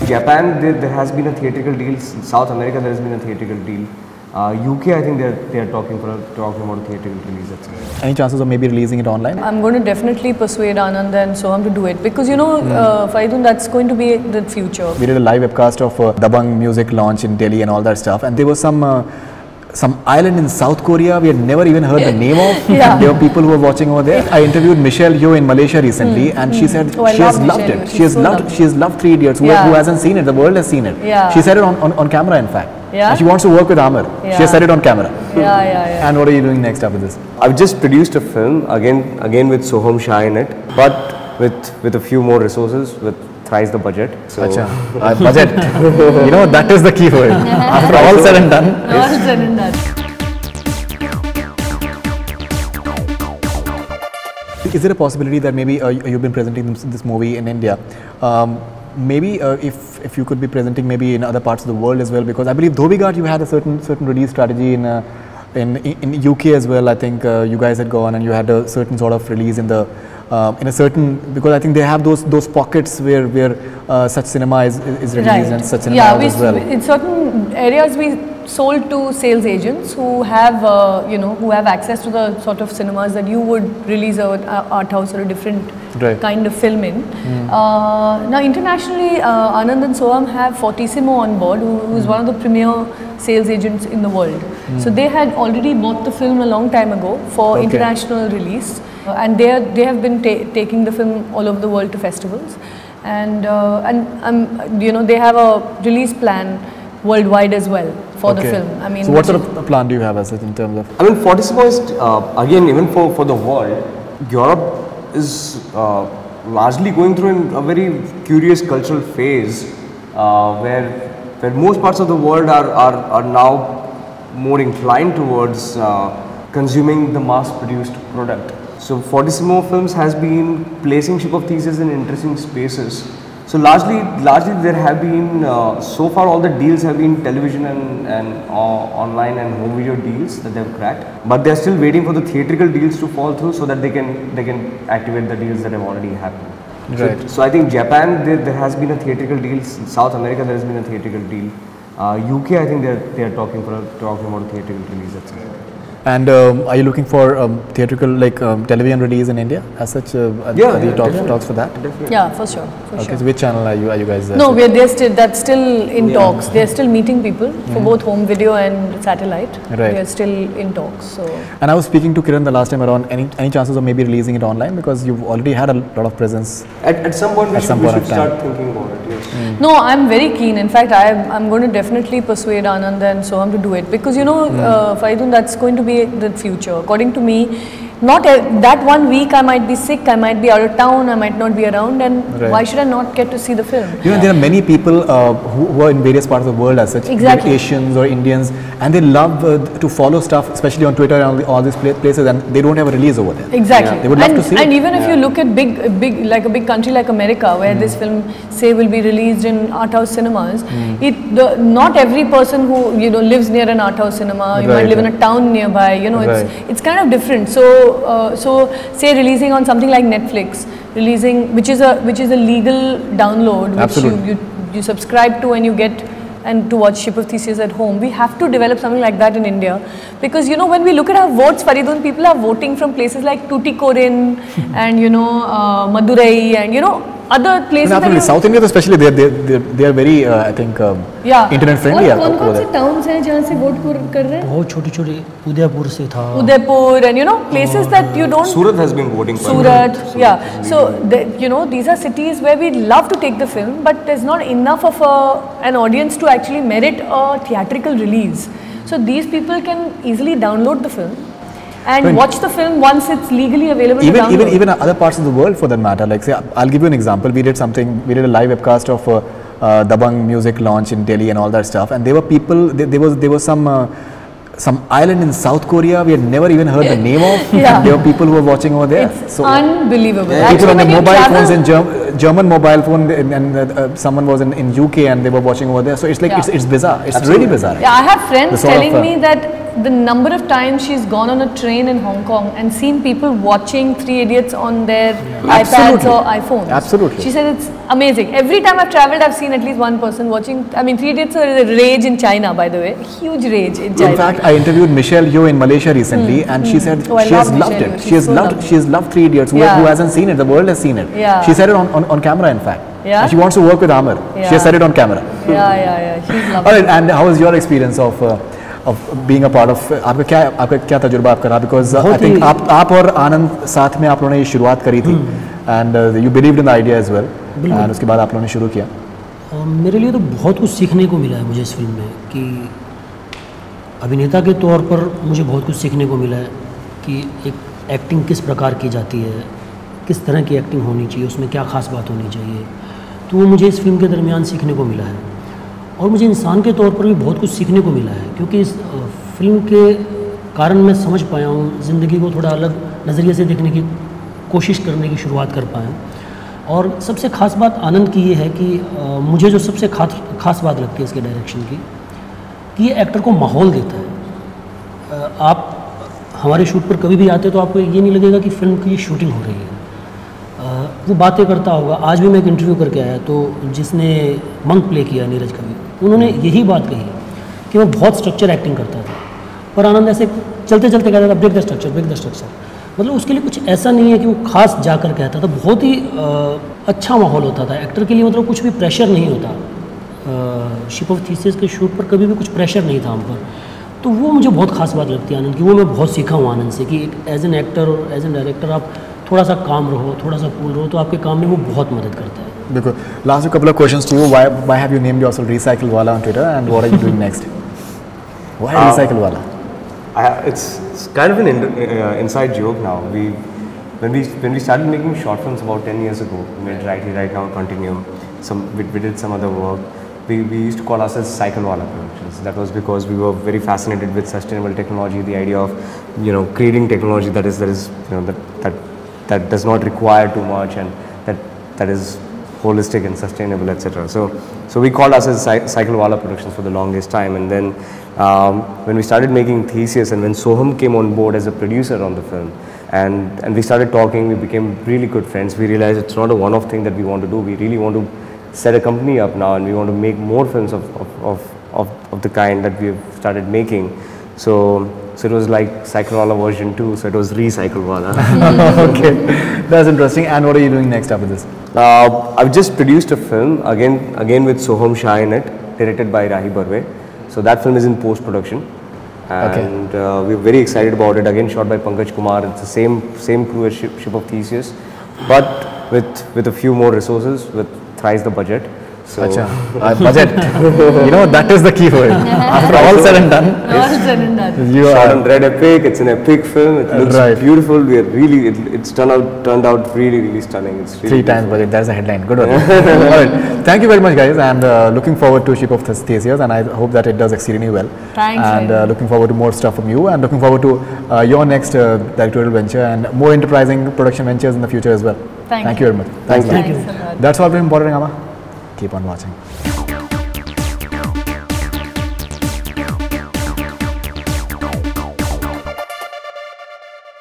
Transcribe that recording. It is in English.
Japan, there has been a theatrical deal. In South America, there has been a theatrical deal. UK, I think they are talking about a theatrical release. Any chances of maybe releasing it online? I'm going to definitely persuade Anand and Sohum to do it because Faridoon, that's going to be the future. We did a live webcast of Dabang music launch in Delhi and all that stuff, and there was some island in South Korea we had never even heard the name of. Yeah. There were people who were watching over there. I interviewed Michelle Yeoh in Malaysia recently, and she said she has loved it. She has loved Three Idiots. Who hasn't seen it? The world has seen it. Yeah. She said it on camera, in fact. Yeah. And she wants to work with Amar. Yeah. She has said it on camera. Yeah. And what are you doing next after this? I've just produced a film again with Sohum, Shah in it, but with a few more resources, with thrice the budget. So Budget. You know, that is the key word. After all said and done. All said and done. Is there a possibility that maybe you've been presenting this movie in India? Maybe if you could be presenting maybe in other parts of the world as well, because I believe Dhobighat you had a certain release strategy in UK as well. I think you guys had gone and you had a certain sort of release in a certain, because I think they have those pockets where such cinema is released and such cinema as well. In certain areas we sold to sales agents who have who have access to the sort of cinemas that you would release an art house or a different kind of film in. Now internationally, Anand and Sohum have Fortissimo on board, who is one of the premier sales agents in the world. So they had already bought the film a long time ago for international release, and they have been taking the film all over the world to festivals, and they have a release plan worldwide as well for the film. I mean, so what sort of plan do you have as such in terms of? I mean, Fortissimo is again, even for the world, Europe is largely going through a very curious cultural phase where most parts of the world are now more inclined towards consuming the mass-produced product. So Fortissimo Films has been placing Ship of Theseus in interesting spaces. So largely there have been, so far all the deals have been television and online and home video deals that they have cracked. But they are still waiting for the theatrical deals to fall through so that they can activate the deals that have already happened. Right. So I think Japan, there has been a theatrical deal. In South America, there has been a theatrical deal. UK, I think they are talking about a theatrical release. And are you looking for theatrical, like television release in India as such? Are there talks for that? Definitely. Yeah, for sure. Okay, so which channel are you guys? No, that's still in talks. They're still meeting people for both home video and satellite. Right. They're still in talks. So. And I was speaking to Kiran the last time around. Any chances of maybe releasing it online, because you've already had a lot of presence. At some point, we should start thinking about it. Yes. No, I'm very keen. In fact, I'm going to definitely persuade Anand and Sohum to do it because Faridoon, that's going to be the future. According to me, not that 1 week I might be sick, I might be out of town, I might not be around, and why should I not get to see the film? You know, there are many people who are in various parts of the world as such, like Asians or Indians, and they love to follow stuff, especially on Twitter and all these places, and they don't have a release over there. Exactly. They would love to see and even if you look at a big country like America, where this film say will be released in art house cinemas, not every person who lives near an art house cinema, you might live in a town nearby, it's kind of different. So say releasing on something like Netflix, which is a legal download, which you subscribe to and you get and to watch Ship of Theseus at home. We have to develop something like that in India, because when we look at our votes, Faridoon, people are voting from places like Tuticorin and Madurai and other places. Absolutely, South India especially, they are very I think internet friendly. और कौन से towns हैं जहाँ से vote कर रहे हैं? बहुत छोटी उदयपुर से था. Udaipur and places that you don't. Surat has been voting. Surat, yeah. So these are cities where we love to take the film, but there's not enough of an audience to actually merit a theatrical release. So these people can easily download the film and watch the film once it's legally available. Even other parts of the world, for that matter. Like, say, I'll give you an example. We did a live webcast of Dabang music launch in Delhi and all that stuff, and there were people. There was some island in South Korea we had never even heard the name of. There were people who were watching over there. It's unbelievable. People on the mobile phones in German mobile phone, and someone was in UK and they were watching over there. So it's like it's bizarre. It's really bizarre. Yeah, I have friends telling me that the number of times she's gone on a train in Hong Kong and seen people watching Three Idiots on their iPads or iPhones. Absolutely. She said it's amazing. Every time I've travelled, I've seen at least one person watching. I mean, Three Idiots are a rage in China, by the way. Huge rage in China. In fact, I interviewed Michelle Yeoh in Malaysia recently, and she said Oh, I she has love loved Michelle it. Yeoh. She has loved Three Idiots. Who hasn't seen it? The world has seen it. Yeah. She said it on camera, in fact. Yeah? And she wants to work with Amar. Yeah. She has said it on camera. Yeah. She's lovely. All right, and how was your experience of being a part of? आपका क्या तजुर्बा आपका रहा? Because I think आप और आनंद साथ में आप लोगों ने ये शुरुआत करी थी, and you believed in the idea as well. And उसके बाद आप लोगों ने शुरू किया. मेरे लिए तो बहुत कुछ सीखने को मिला है मुझे इस फिल्म में, कि अभिनेता के तौर पर मुझे बहुत कुछ सीखने को मिला है कि एक एक्टिंग किस प्रकार की जाती है, किस तरह की एक्टिंग होनी चाहिए, उसमें क्या ख़ास बात होनी चाहिए. तो वो मुझे इस फिल्म के दरमियान सीखने को मिला है. और मुझे इंसान के तौर पर भी बहुत कुछ सीखने को मिला है, क्योंकि इस फिल्म के कारण मैं समझ पाया हूँ ज़िंदगी को थोड़ा अलग नज़रिए से देखने की कोशिश करने की शुरुआत कर पाया. और सबसे ख़ास बात आनंद की ये है कि मुझे जो सबसे ख़ास बात लगती है इसके डायरेक्शन की, कि ये एक्टर को माहौल देता है. आप हमारे शूट पर कभी भी आते तो आपको ये नहीं लगेगा कि फ़िल्म की शूटिंग हो रही है. वो बातें करता होगा. आज भी मैं एक इंटरव्यू करके आया, तो जिसने मंक प्ले किया नीरज कवि, उन्होंने यही बात कही कि वो बहुत स्ट्रक्चर एक्टिंग करता था, पर आनंद ऐसे चलते चलते कहता था ब्रेक द स्ट्रक्चर. मतलब उसके लिए कुछ ऐसा नहीं है कि वो खास जाकर कहता था. बहुत ही अच्छा माहौल होता था एक्टर के लिए. मतलब कुछ भी प्रेशर नहीं होता. शिप ऑफ थीसियस के शूट पर कभी भी कुछ प्रेशर नहीं था हम पर. तो वो मुझे बहुत खास बात लगती है आनंद की. वो मैं बहुत सीखा हूँ आनंद से, कि एक एज एन एक्टर और एज एन डायरेक्टर आप थोड़ा सा काम रहो, थोड़ा सा कूल रहो, तो आपके काम में वो बहुत मदद करता है. बिल्कुल. Last couple of questions to you. Why have you named yourself Recycle Wala on Twitter, and what are you doing next? Why Recycle Wala? It's kind of an inside joke now. When we started making short films about 10 years ago, we made Right Now, Continuum. We did some other work. We used to call ourselves Cycle Wala Productions. That was because we were very fascinated with sustainable technology, the idea of creating technology that does not require too much, and that is holistic and sustainable, etc. So we called ourselves Cycle Wala Productions for the longest time, and then when we started making Theseus, and when Sohum came on board as a producer on the film, and we started talking, we became really good friends. We realized it's not a one-off thing that we want to do. We really want to set a company up now, and we want to make more films of the kind that we have started making. So it was like Cycle Wala version 2, so it was Recycle Wala. Okay, that's interesting. And what are you doing next after this? I've just produced a film again with Sohum, Shah in it, directed by Rahi Barve. So that film is in post-production, and we're very excited about it. Again, shot by Pankaj Kumar. It's the same crew as Ship of Theseus, but with a few more resources, with thrice the budget. So budget. That is the key for it. After all said and done, you shot on Red Epic. It's an epic film. It looks beautiful. It's turned out really stunning. It's really 3 times budget. That's a headline. Good one. All right. Thank you very much, guys, and looking forward to Ship of Theseus, and I hope that it does exceedingly well. Thanks. And looking forward to more stuff from you, and looking forward to your next directorial venture and more enterprising production ventures in the future as well. Thank you very much. Thank you. Thanks a lot. That's all from Bollywood Hungama. Keep on watching.